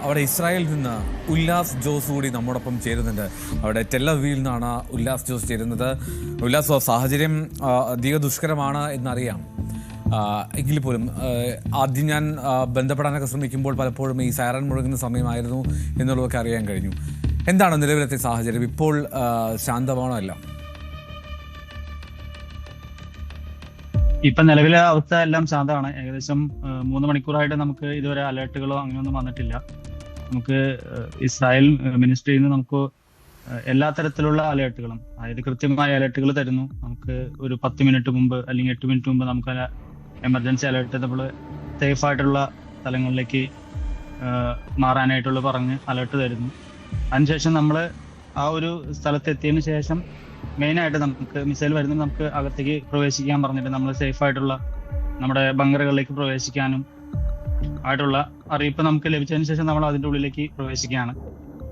അവിടെ ഇസ്രായേലിൽ നിന്ന് ഉല്ലാസ് ജോസ് കൂടി നമ്മോടൊപ്പം ചേരുന്നുണ്ട്. അവിടെ ടെല്ലവീവിൽ നിന്നാണ് ഉല്ലാസ് ജോസ് ചേരുന്നത്. ഉല്ലാസ്, സാഹചര്യം അധിക ദുഷ്കരമാണ് എന്നറിയാം. എങ്കിൽ പോലും ആദ്യം ഞാൻ ബന്ധപ്പെടാനൊക്കെ ശ്രമിക്കുമ്പോൾ പലപ്പോഴും ഈ സൈറൻ മുഴങ്ങുന്ന സമയമായിരുന്നു എന്നുള്ളതൊക്കെ അറിയാൻ കഴിഞ്ഞു. എന്താണ് നിലവിലത്തെ സാഹചര്യം? ഇപ്പോൾ ശാന്തമാണോ എല്ലാം? ഇപ്പൊ നിലവിലെ അവസ്ഥ എല്ലാം ശാന്തമാണ്. ഏകദേശം 3 മണിക്കൂറായിട്ട് നമുക്ക് ഇതുവരെ അലേർട്ടുകളോ അങ്ങനെയൊന്നും വന്നിട്ടില്ല. നമുക്ക് ഇസ്രായേൽ മിനിസ്ട്രിയിൽ നിന്ന് നമുക്ക് എല്ലാ തരത്തിലുള്ള അലേർട്ടുകളും, അതായത് കൃത്യമായ അലേർട്ടുകൾ തരുന്നു. നമുക്ക് ഒരു 10 മിനിറ്റ് മുമ്പ് അല്ലെങ്കിൽ 8 മിനിറ്റ് മുമ്പ് നമുക്ക് എമർജൻസി അലേർട്ട് നമ്മൾ സേഫ് ആയിട്ടുള്ള സ്ഥലങ്ങളിലേക്ക് മാറാനായിട്ടുള്ള പറഞ്ഞ് അലേർട്ട് തരുന്നു. അതിനുശേഷം നമ്മൾ ആ ഒരു സ്ഥലത്തെത്തിയതിനു ശേഷം മെയിനായിട്ട് നമുക്ക് മിസൈൽ വരുന്നത് നമുക്ക് അകത്തേക്ക് പ്രവേശിക്കാൻ പറഞ്ഞിട്ട് നമ്മൾ സേഫ് ആയിട്ടുള്ള നമ്മുടെ ബങ്കറുകളിലേക്ക് പ്രവേശിക്കാനും ആയിട്ടുള്ള അറിയിപ്പ് നമുക്ക് ലഭിച്ചതിന് ശേഷം നമ്മൾ അതിൻ്റെ ഉള്ളിലേക്ക് പ്രവേശിക്കുകയാണ്.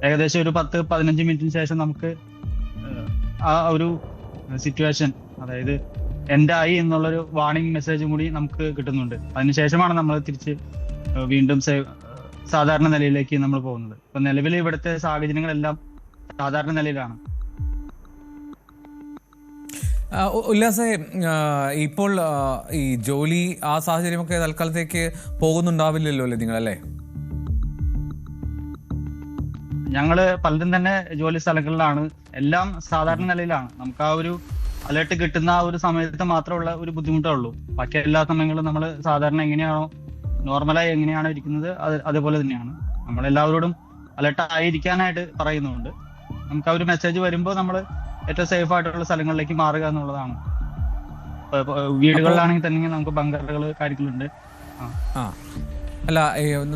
ഏകദേശം ഒരു 10-15 മിനിറ്റിന് ശേഷം നമുക്ക് ആ ഒരു സിറ്റുവേഷൻ, അതായത് എൻഡ് ആയി എന്നുള്ളൊരു വാർണിംഗ് മെസ്സേജും കൂടി നമുക്ക് കിട്ടുന്നുണ്ട്. അതിനുശേഷമാണ് നമ്മൾ തിരിച്ച് വീണ്ടും സാധാരണ നിലയിലേക്ക് നമ്മൾ പോകുന്നത്. ഇപ്പൊ നിലവിൽ ഇവിടുത്തെ സാഹചര്യങ്ങളെല്ലാം സാധാരണ നിലയിലാണ്. ഉല്ലാസേ, ഇപ്പോൾ ഈ ജോലി ആ സാഹചര്യമൊക്കെ തൽക്കാലത്തേക്ക് പോകുന്നുണ്ടാവില്ലല്ലോ അല്ലേ നിങ്ങളല്ലേ? ഞങ്ങള് പലരും തന്നെ ജോലി സ്ഥലങ്ങളിലാണ്. എല്ലാം സാധാരണ നിലയിലാണ്. നമുക്ക് ആ ഒരു അലേർട്ട് കിട്ടുന്ന ആ ഒരു സമയത്ത് മാത്രമുള്ള ഒരു ബുദ്ധിമുട്ടേ ഉള്ളൂ. ബാക്കി എല്ലാ സമയങ്ങളും നമ്മൾ സാധാരണ എങ്ങനെയാണോ നോർമലായി എങ്ങനെയാണോ ഇരിക്കുന്നത് അതേപോലെ തന്നെയാണ്. നമ്മളെല്ലാവരോടും അലേർട്ട് ആയിരിക്കാനായിട്ട് പറയുന്നുണ്ട്. നമുക്ക് ആ ഒരു മെസ്സേജ് വരുമ്പോൾ നമ്മൾ ഏറ്റവും സേഫ് ആയിട്ടുള്ള സ്ഥലങ്ങളിലേക്ക് മാറുക എന്നുള്ളതാണ്. വീടുകളിലാണെങ്കിൽ തന്നെ നമുക്ക് ബങ്കറുകൾ കാര്യങ്ങളുണ്ട്. അല്ല,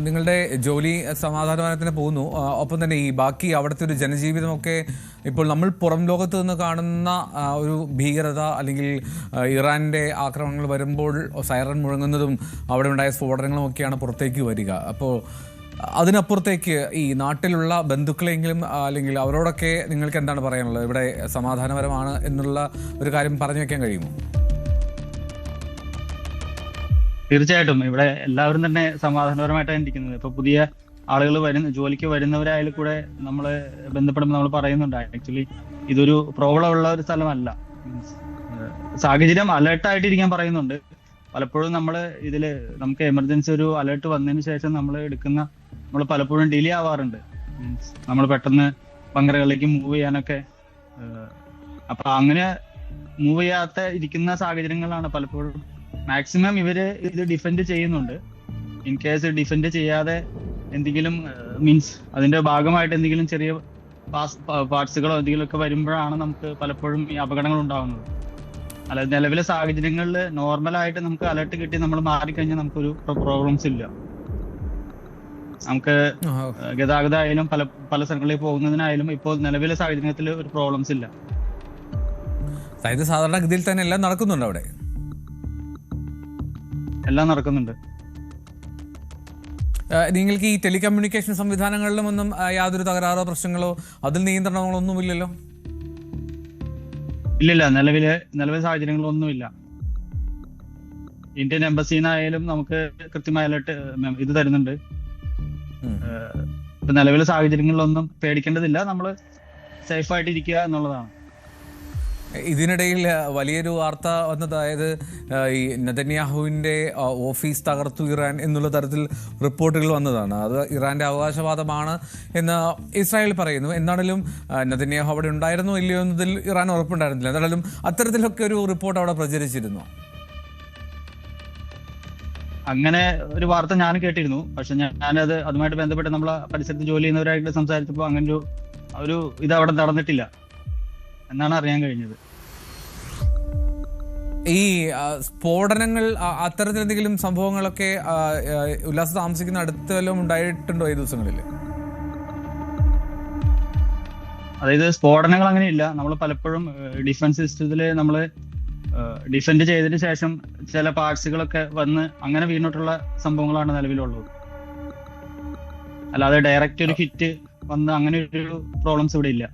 നിങ്ങളുടെ ജോലി സമാധാനമായി തന്നെ പോകുന്നു. ഒപ്പം തന്നെ ഈ ബാക്കി അവിടുത്തെ ഒരു ജനജീവിതമൊക്കെ ഇപ്പോൾ നമ്മൾ പുറം ലോകത്ത് നിന്ന് കാണുന്ന ഒരു ഭീകരത അല്ലെങ്കിൽ ഇറാൻ്റെ ആക്രമണങ്ങൾ വരുമ്പോൾ സൈറൻ മുഴങ്ങുന്നതും അവിടെ ഉണ്ടായ സ്ഫോടനങ്ങളും ഒക്കെയാണ് പുറത്തേക്ക് വരിക. അപ്പോൾ അതിനപ്പുറത്തേക്ക് ഈ നാട്ടിലുള്ള ബന്ധുക്കളെങ്കിലും അല്ലെങ്കിൽ അവരോടൊക്കെ നിങ്ങൾക്ക് എന്താണ് പറയാനുള്ളത്? ഇവിടെ സമാധാനപരമാണ് എന്നുള്ള ഒരു കാര്യം പറഞ്ഞു വെക്കാൻ കഴിയുമോ? തീർച്ചയായിട്ടും ഇവിടെ എല്ലാവരും തന്നെ സമാധാനപരമായിട്ടാണ് ഇരിക്കുന്നത്. ഇപ്പൊ പുതിയ ആളുകൾ ജോലിക്ക് വരുന്നവരായാലും കൂടെ നമ്മളെ ബന്ധപ്പെടുമ്പോൾ നമ്മൾ പറയുന്നുണ്ട്, ആക്ച്വലി ഇതൊരു പ്രോബ്ലം ഉള്ള ഒരു സ്ഥലമല്ല. സാഹചര്യം അലേർട്ടായിട്ടിരിക്കാൻ പറയുന്നുണ്ട്. പലപ്പോഴും നമ്മൾ നമുക്ക് എമർജൻസി ഒരു അലേർട്ട് വന്നതിന് ശേഷം നമ്മൾ പലപ്പോഴും ഡിലേ ആവാറുണ്ട്. നമ്മൾ പെട്ടെന്ന് ബങ്കറുകളിലേക്ക് മൂവ് ചെയ്യാനൊക്കെ. അപ്പൊ അങ്ങനെ മൂവ് ചെയ്യാത്ത ഇരിക്കുന്ന സാഹചര്യങ്ങളാണ് പലപ്പോഴും. മാക്സിമം ഇവര് ഇത് ഡിഫെൻഡ് ചെയ്യുന്നുണ്ട്. ഇൻ കേസ് ഡിഫെൻഡ് ചെയ്യാതെ എന്തെങ്കിലും മീൻസ് അതിന്റെ ഭാഗമായിട്ട് എന്തെങ്കിലും ചെറിയ പാർട്സുകളോ എന്തെങ്കിലും ഒക്കെ വരുമ്പോഴാണ് നമുക്ക് പലപ്പോഴും ഈ അപകടങ്ങൾ ഉണ്ടാകുന്നത്. അല്ലാതെ നിലവിലെ സാഹചര്യങ്ങളിൽ നോർമലായിട്ട് നമുക്ക് അലർട്ട് കിട്ടി നമ്മൾ മാറിക്കഴിഞ്ഞാൽ നമുക്കൊരു പ്രോബ്ലംസ് ഇല്ല. നമുക്ക് ഗതാഗതമായാലും പല സ്ഥലങ്ങളിൽ പോകുന്നതിനായാലും ഇപ്പോൾ നിലവിലെ സാഹചര്യത്തിൽ ഒരു പ്രോബ്ലംസ് ഇല്ല. അതായത് സാധാരണഗതിയിൽ തന്നെ എല്ലാം നടക്കുന്നുണ്ട് അവിടെ? എല്ലാം നടക്കുന്നുണ്ട്. നിങ്ങൾക്ക് ഈ ടെലികമ്മ്യൂണിക്കേഷൻ സംവിധാനങ്ങളിലും ഒന്നും യാതൊരു തകരാറോ പ്രശ്നങ്ങളോ അതിൽ നിയന്ത്രണങ്ങളോ ഒന്നുമില്ലല്ലോ? ഇല്ലില്ല, നിലവിലെ സാഹചര്യങ്ങളൊന്നുമില്ല. ഇന്ത്യൻ എംബസിന്നായാലും നമുക്ക് കൃത്യമായ അലർട്ട് ഇത് തരുന്നുണ്ട്. ഇപ്പൊ നിലവിലെ സാഹചര്യങ്ങളിലൊന്നും പേടിക്കേണ്ടതില്ല. നമ്മൾ സേഫ് ആയിട്ട് ഇരിക്കുക എന്നുള്ളതാണ്. ഇതിനിടയിൽ വലിയൊരു വാർത്ത വന്നത്, അതായത് ഈ നെതന്യാഹുവിൻ്റെ ഓഫീസ് തകർത്തു ഇറാൻ എന്നുള്ള തരത്തിൽ റിപ്പോർട്ടുകൾ വന്നതാണ്. അത് ഇറാൻ്റെ അവകാശവാദമാണ് എന്ന് ഇസ്രായേൽ പറയുന്നു. എന്നാണെങ്കിലും നെതന്യാഹു അവിടെ ഉണ്ടായിരുന്നോ ഇല്ലയോ എന്നതിൽ ഇറാൻ ഉറപ്പുണ്ടായിരുന്നില്ല. എന്നാലും അത്തരത്തിലൊക്കെ ഒരു റിപ്പോർട്ട് അവിടെ പ്രചരിച്ചിരുന്നു. അങ്ങനെ ഒരു വാർത്ത ഞാൻ കേട്ടിരുന്നു. പക്ഷെ ഞാനത് അതുമായിട്ട് ബന്ധപ്പെട്ട് നമ്മളെ പരിസരത്ത് ജോലി ചെയ്യുന്നവരായിട്ട് സംസാരിച്ചപ്പോൾ അങ്ങനെ ഒരു ഇത് അവിടെ നടന്നിട്ടില്ല എന്നാണ് അറിയാൻ കഴിഞ്ഞത്. ഈ സ്ഫോടനങ്ങൾ അത്തരത്തിലെന്തെങ്കിലും സംഭവങ്ങളൊക്കെ ഉല്ലാസ് താമസിക്കുന്ന അടുത്ത് വല്ലതും ഉണ്ടായിട്ടുണ്ടോ ഈ ദിവസങ്ങളിൽ? അതായത് സ്ഫോടനങ്ങൾ അങ്ങനെയില്ല. നമ്മൾ പലപ്പോഴും ഡിഫൻസ് സിസ്റ്റത്തില് നമ്മൾ ഡിഫെൻഡ് ചെയ്തതിന് ശേഷം ചില പാർട്സുകളൊക്കെ വന്ന് അങ്ങനെ വീണിട്ടുള്ള സംഭവങ്ങളാണ് നിലവിലുള്ളത്. അല്ലാതെ ഡയറക്റ്റ് ഒരു ഹിറ്റ് വന്ന് അങ്ങനെ ഒരു പ്രോബ്ലംസ് ഇവിടെ ഇല്ല.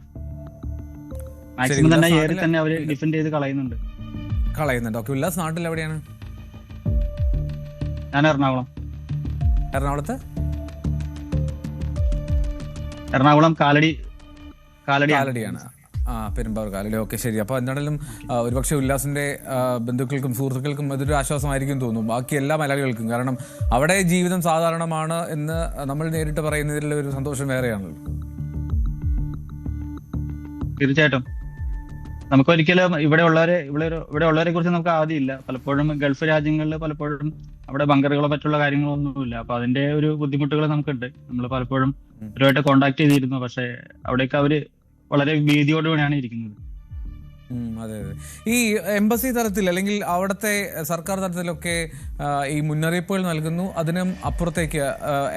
മാക്സിമം തന്നെ ഏറി തന്നെ അവര് ഡിഫെൻഡ് ചെയ്ത് കളയുന്നുണ്ട്. ഓക്കെ, ഉല്ലാസ് നാട്ടിൽ എവിടെയാണ്? ഞാൻ എറണാകുളം. എറണാകുളത്ത് എറണാകുളം കാലടി കാലടിയാണ്. പെരുമ്പാവൂർ കാലടി. ഓക്കെ, ശരി. അപ്പോൾ എന്താണെങ്കിലും ഒരുപക്ഷെ ഉല്ലാസിന്റെ ബന്ധുക്കൾക്കും സുഹൃത്തുക്കൾക്കും അതൊരു ആശ്വാസമായിരിക്കും തോന്നുന്നു, ബാക്കി എല്ലാ മലയാളികൾക്കും. കാരണം അവിടെ ജീവിതം സാധാരണമാണ് എന്ന് നമ്മൾ നേരിട്ട് പറയുന്നതിൽ ഒരു സന്തോഷം വേറെയാണല്ലോ. തീർച്ചയായിട്ടും നമുക്ക് ഒരിക്കലും ഇവിടെ ഉള്ളവരെ കുറിച്ച് നമുക്ക് ആദ്യമില്ല. പലപ്പോഴും ഗൾഫ് രാജ്യങ്ങളിൽ പലപ്പോഴും അവിടെ ബങ്കറുകളോ മറ്റുള്ള കാര്യങ്ങളൊന്നുമില്ല. അപ്പൊ അതിന്റെ ഒരു ബുദ്ധിമുട്ടുകൾ നമുക്കുണ്ട്. നമ്മൾ പലപ്പോഴും അവരുമായിട്ട് കോണ്ടാക്ട് ചെയ്തിരുന്നു, പക്ഷെ അവിടേക്ക് അവര് വളരെ ഭീതിയോടുകൂടിയാണ് ഇരിക്കുന്നത്. അതെ അതെ. ഈ എംബസി തലത്തിൽ അല്ലെങ്കിൽ അവിടുത്തെ സർക്കാർ തലത്തിലൊക്കെ ഈ മുന്നറിയിപ്പുകൾ നൽകുന്നു. അതിനും അപ്പുറത്തേക്ക്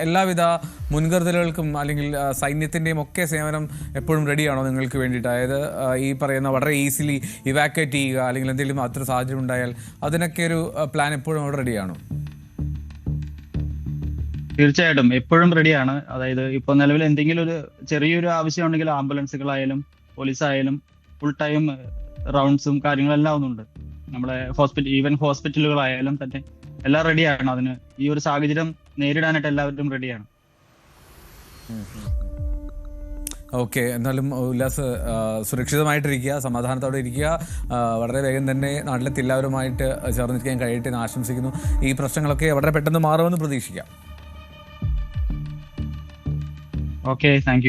എല്ലാവിധ മുൻകരുതലുകൾക്കും അല്ലെങ്കിൽ സൈന്യത്തിൻ്റെയും ഒക്കെ സേവനം എപ്പോഴും റെഡിയാണോ നിങ്ങൾക്ക് വേണ്ടിയിട്ട്? അതായത് ഈ പറയുന്ന വളരെ ഈസിലി ഇവാക്യുവേറ്റ് ചെയ്യുക അല്ലെങ്കിൽ എന്തെങ്കിലും അത്ര സാഹചര്യം ഉണ്ടായാൽ അതിനൊക്കെ ഒരു പ്ലാൻ എപ്പോഴും അവിടെ റെഡിയാണോ? തീർച്ചയായിട്ടും എപ്പോഴും റെഡിയാണ്. അതായത് ഇപ്പൊ നിലവിൽ എന്തെങ്കിലും ഒരു ചെറിയൊരു ആവശ്യം ഉണ്ടെങ്കിൽ ആംബുലൻസുകളായാലും പോലീസായാലും ഫുൾ ടൈം റൗണ്ട്സും കാര്യങ്ങളെല്ലാം ഒന്നുണ്ട്. നമ്മളെ ഈവൻ ഹോസ്പിറ്റലുകളായാലും തന്നെ എല്ലാം റെഡിയാണ്. അതിന് ഈ ഒരു സാഹചര്യം നേരിടാനായിട്ട് എല്ലാവരും റെഡിയാണ്. ഓക്കെ, എന്നാലും ഉല്ലാസ് സുരക്ഷിതമായിട്ടിരിക്കുക, സമാധാനത്തോടെ ഇരിക്കുക. വളരെ വേഗം തന്നെ നാട്ടിലെത്തി എല്ലാവരുമായിട്ട് ചേർന്നിരിക്കാൻ കഴിയട്ടെ എന്ന് ആശംസിക്കുന്നു. ഈ പ്രശ്നങ്ങളൊക്കെ വളരെ പെട്ടെന്ന് മാറുമെന്ന് പ്രതീക്ഷിക്കാം. Okay, thank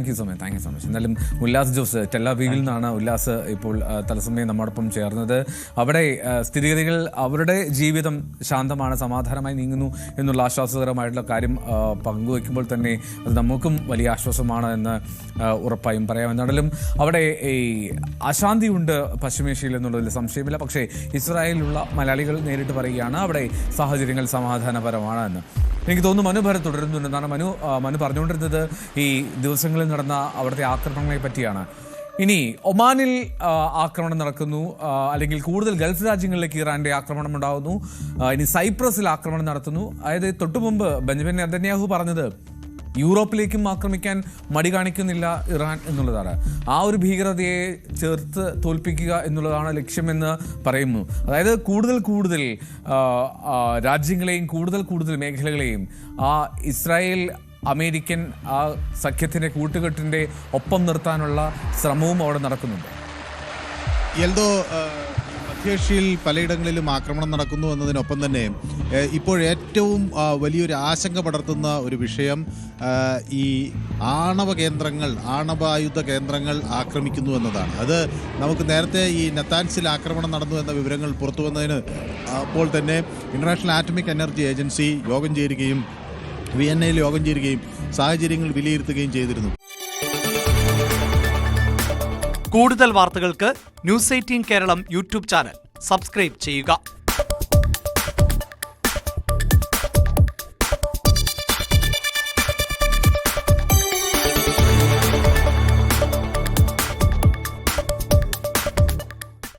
you so much. എന്നാലും ഉല്ലാസ് ജോസ് ടെല്ലവീവിൽ നിന്നാണ് ഉല്ലാസ് ഇപ്പോൾ തത്സമയം നമ്മോടൊപ്പം ചേർന്നത്. അവിടെ സ്ഥിതിഗതികൾ, അവരുടെ ജീവിതം ശാന്തമാണ്, സമാധാനമായി നീങ്ങുന്നു എന്നുള്ള ആശ്വാസകരമായിട്ടുള്ള കാര്യം പങ്കുവയ്ക്കുമ്പോൾ തന്നെ അത് നമുക്കും വലിയ ആശ്വാസമാണ് എന്ന് ഉറപ്പായും പറയാം. എന്നാലും അവിടെ ഈ അശാന്തിയുണ്ട് പശ്ചിമേഷ്യയിൽ എന്നുള്ളതിൽ സംശയമില്ല. പക്ഷേ ഇസ്രായേലിലുള്ള മലയാളികൾ നേരിട്ട് പറയുകയാണ് അവിടെ സാഹചര്യങ്ങൾ സമാധാനപരമാണ് എന്ന്. എനിക്ക് തോന്നുന്നു മനു ഭരത് തുടരുന്നുണ്ടെന്നാണ് മനു പറഞ്ഞുകൊണ്ടിരുന്നത് ഈ ദിവസങ്ങളിൽ നടന്ന അവിടുത്തെ ആക്രമണങ്ങളെ പറ്റിയാണ്. ഇനി ഒമാനിൽ ആക്രമണം നടക്കുന്നു, അല്ലെങ്കിൽ കൂടുതൽ ഗൾഫ് രാജ്യങ്ങളിലേക്ക് ഇറാന്റെ ആക്രമണം ഉണ്ടാകുന്നു. ഇനി സൈപ്രസിൽ ആക്രമണം നടത്തുന്നു. അതായത് തൊട്ടു മുമ്പ് ബെഞ്ചമിൻ നെതന്യാഹു പറഞ്ഞത് യൂറോപ്പിലേക്കും ആക്രമിക്കാൻ മടി കാണിക്കുന്നില്ല ഇറാൻ എന്നുള്ളതാണ്. ആ ഒരു ഭീകരതയെ ചേർത്ത് തോൽപ്പിക്കുക എന്നുള്ളതാണ് ലക്ഷ്യമെന്ന് പറയുന്നു. അതായത് കൂടുതൽ രാജ്യങ്ങളെയും കൂടുതൽ മേഖലകളെയും ആ ഇസ്രായേൽ അമേരിക്കൻ ആ സഖ്യത്തിൻ്റെ കൂട്ടുകെട്ടിൻ്റെ ഒപ്പം നിർത്താനുള്ള ശ്രമവും അവിടെ നടക്കുന്നുണ്ട്. എൽദോ, മധ്യേഷ്യയിൽ പലയിടങ്ങളിലും ആക്രമണം നടക്കുന്നു എന്നതിനൊപ്പം തന്നെ ഇപ്പോൾ ഏറ്റവും വലിയൊരു ആശങ്ക പടർത്തുന്ന ഒരു വിഷയം ഈ ആണവായുധ കേന്ദ്രങ്ങൾ ആക്രമിക്കുന്നു എന്നതാണ്. അത് നമുക്ക് നേരത്തെ ഈ നത്താൻസിൽ ആക്രമണം നടന്നു എന്ന വിവരങ്ങൾ പുറത്തു വന്നതിന് അപ്പോൾ തന്നെ ഇന്റർനാഷണൽ ആറ്റമിക് എനർജി ഏജൻസി യോഗം ചേരുകയും വിയന്നയിൽ യോഗം ചേരുകയും സാഹചര്യങ്ങൾ വിലയിരുത്തുകയും ചെയ്തിരുന്നു. കൂടുതൽ വാർത്തകൾക്ക് news 18 Keralam YouTube channel subscribe ചെയ്യുക.